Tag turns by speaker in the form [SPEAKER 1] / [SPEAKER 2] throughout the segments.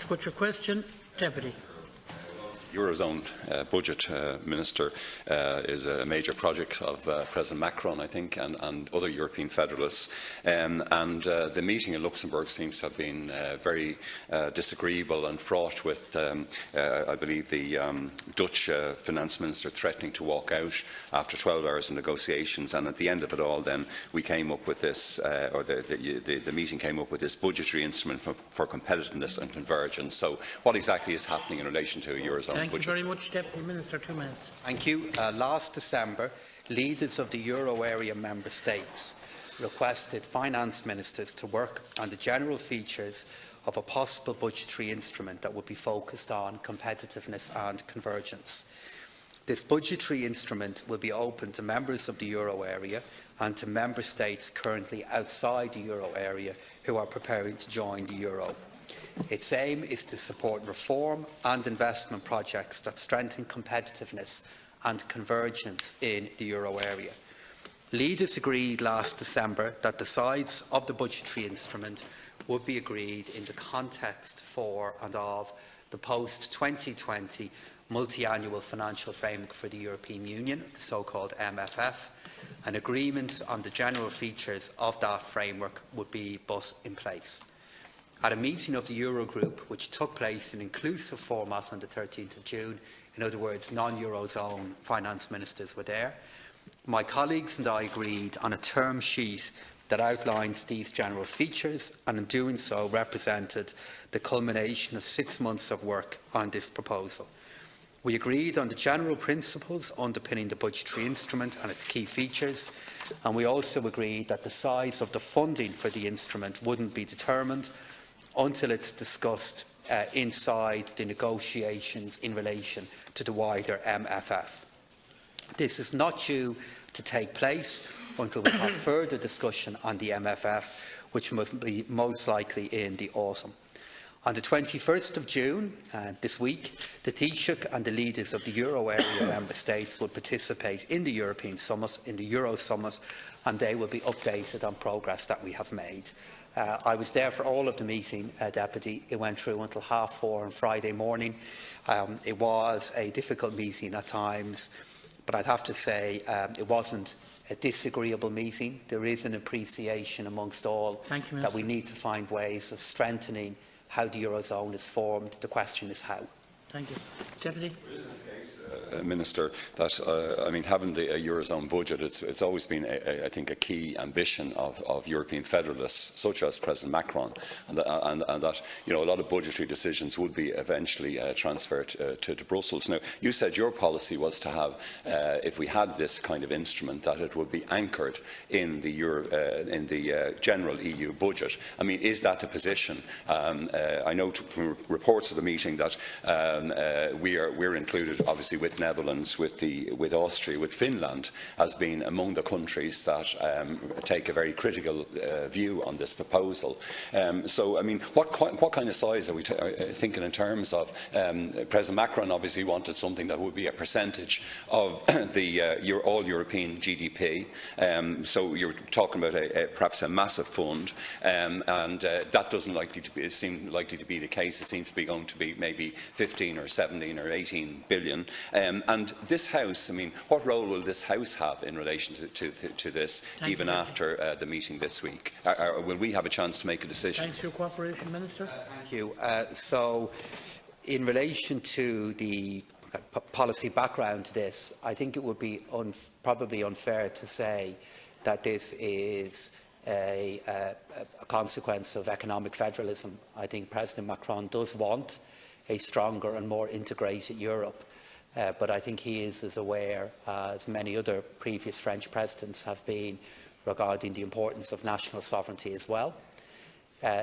[SPEAKER 1] To put your question, Deputy.
[SPEAKER 2] Eurozone budget, Minister, is a major project of President Macron, I think, and other European federalists. The meeting in Luxembourg seems to have been very disagreeable and fraught with, I believe, the Dutch finance minister threatening to walk out after 12 hours of negotiations. And at the end of it all, then we came up with this, or the meeting came up with this budgetary instrument for competitiveness and convergence. So, what exactly is happening in relation to a Eurozone?
[SPEAKER 1] Thank you very much, Deputy Minister. 2 minutes.
[SPEAKER 3] Thank you. Last December, leaders of the euro area member states requested finance ministers to work on the general features of a possible budgetary instrument that would be focused on competitiveness and convergence. This budgetary instrument will be open to members of the euro area and to member states currently outside the euro area who are preparing to join the euro. Its aim is to support reform and investment projects that strengthen competitiveness and convergence in the euro area. Leaders agreed last December that the size of the budgetary instrument would be agreed in the context for and of the post-2020 multi-annual financial framework for the European Union, the so-called MFF, and agreements on the general features of that framework would be put in place. At a meeting of the Eurogroup, which took place in inclusive format on the 13th of June, in other words, non-Eurozone finance ministers were there, my colleagues and I agreed on a term sheet that outlines these general features, and in doing so represented the culmination of 6 months of work on this proposal. We agreed on the general principles underpinning the budgetary instrument and its key features, and we also agreed that the size of the funding for the instrument wouldn't be determined until it's discussed inside the negotiations in relation to the wider MFF. This is not due to take place until we have further discussion on the MFF, which must be most likely in the autumn. On the 21st of June, this week, the Taoiseach and the leaders of the euro area member states will participate in the European Summit, in the Euro Summit, and they will be updated on progress that we have made. I was there for all of the meeting, Deputy. It went through until 4:30 on Friday morning. It was a difficult meeting at times, but I'd have to say it wasn't a disagreeable meeting. There is an appreciation amongst all that we need to find ways of strengthening how the Eurozone is formed. The question is how.
[SPEAKER 1] Thank you. Deputy.
[SPEAKER 2] Minister, that I mean, having the Eurozone budget, it's always been, I think, a key ambition of European federalists, such as President Macron, and that a lot of budgetary decisions would be eventually transferred to Brussels. Now, you said your policy was to have, if we had this kind of instrument, that it would be anchored in the general EU budget. I mean, is that the position? I know from reports of the meeting that we're included, obviously, with Netherlands, with Austria, with Finland, as being among the countries that take a very critical view on this proposal. So, I mean, what kind of size are we thinking in terms of? President Macron obviously wanted something that would be a percentage of the all European GDP. So you're talking about perhaps a massive fund, and that doesn't seem likely to be the case. It seems to be going to be maybe 15 or 17 or 18 billion. And this House, I mean, what role will this House have in relation to this, even after the meeting this week? Will we have a chance to make a decision?
[SPEAKER 1] Thanks for your cooperation, Minister.
[SPEAKER 3] Thank you. So, in relation to the policy background to this, I think it would be probably unfair to say that this is a consequence of economic federalism. I think President Macron does want a stronger and more integrated Europe. But I think he is as aware as many other previous French presidents have been regarding the importance of national sovereignty as well.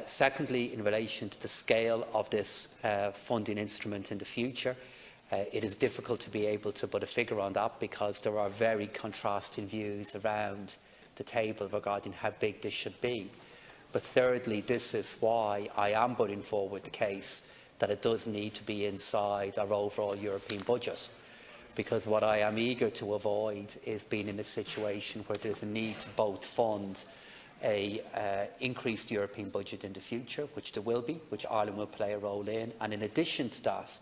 [SPEAKER 3] Secondly, in relation to the scale of this funding instrument in the future, it is difficult to be able to put a figure on that because there are very contrasting views around the table regarding how big this should be. But thirdly, this is why I am putting forward the case that it does need to be inside our overall European budget, because what I am eager to avoid is being in a situation where there is a need to both fund a increased European budget in the future, which there will be, which Ireland will play a role in. And in addition to that,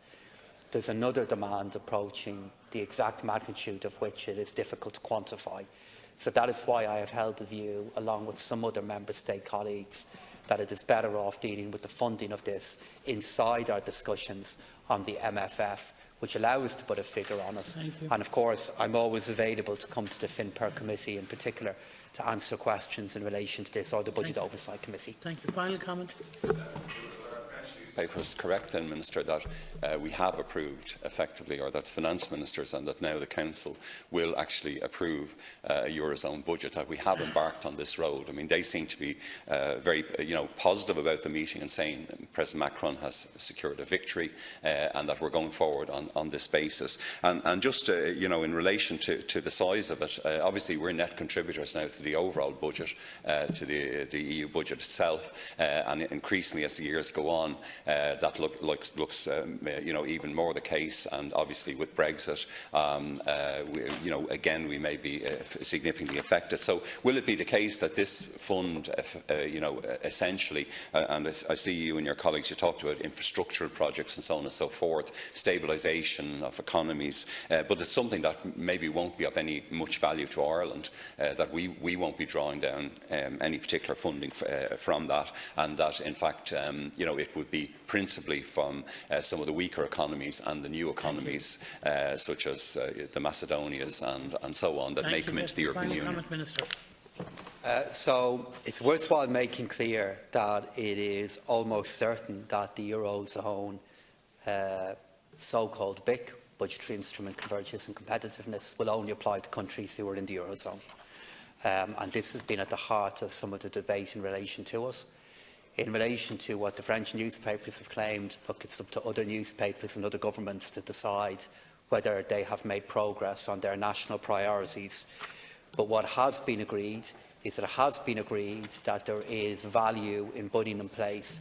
[SPEAKER 3] there's another demand approaching the exact magnitude of which it is difficult to quantify. So that is why I have held the view, along with some other Member State colleagues, that it is better off dealing with the funding of this inside our discussions on the MFF, which allows us to put a figure on it. And of course, I'm always available to come to the FinPer Committee in particular to answer questions in relation to this, or the Budget Oversight Committee.
[SPEAKER 1] Thank you. Final comment.
[SPEAKER 2] Paper is correct then, Minister, that we have approved effectively, or that finance ministers and that now the Council will actually approve a Eurozone budget, that we have embarked on this road. I mean, they seem to be very positive about the meeting and saying President Macron has secured a victory and that we're going forward on this basis. And just in relation to the size of it, obviously we're net contributors now to the overall budget, to the EU budget itself, and increasingly as the years go on, that looks even more the case. And obviously with Brexit, again we may be significantly affected. So will it be the case that this fund, essentially, and I see you and your colleagues, you talked about infrastructural projects and so on and so forth, stabilisation of economies, but it's something that maybe won't be of any much value to Ireland, that we won't be drawing down any particular funding from that, and that in fact it would be principally from some of the weaker economies and the new economies, such as the Macedonias and so on, that may come into the European Union.
[SPEAKER 1] Comment, Minister.
[SPEAKER 3] So it's worthwhile making clear that it is almost certain that the Eurozone so-called BIC, Budgetary Instrument Convergence and Competitiveness, will only apply to countries who are in the Eurozone. And this has been at the heart of some of the debate in relation to us. In relation to what the French newspapers have claimed, look, it's up to other newspapers and other governments to decide whether they have made progress on their national priorities. But what has been agreed is that it has been agreed that there is value in putting in place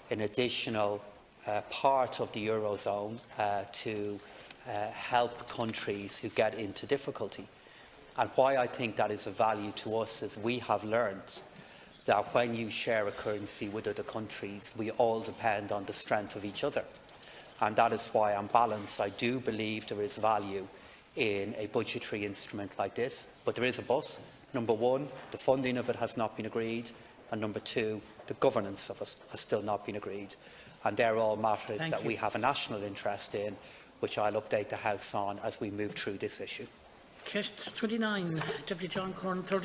[SPEAKER 3] an additional part of the Eurozone to help countries who get into difficulty. And why I think that is of value to us is we have learned that when you share a currency with other countries, we all depend on the strength of each other. And that is why, on balance, I do believe there is value in a budgetary instrument like this. But there is a but. Number one, the funding of it has not been agreed. And number two, the governance of it has still not been agreed. And they're all matters that we have a national interest in, which I'll update the House on as we move through this issue.
[SPEAKER 1] Case 29, Deputy John Corn, 30.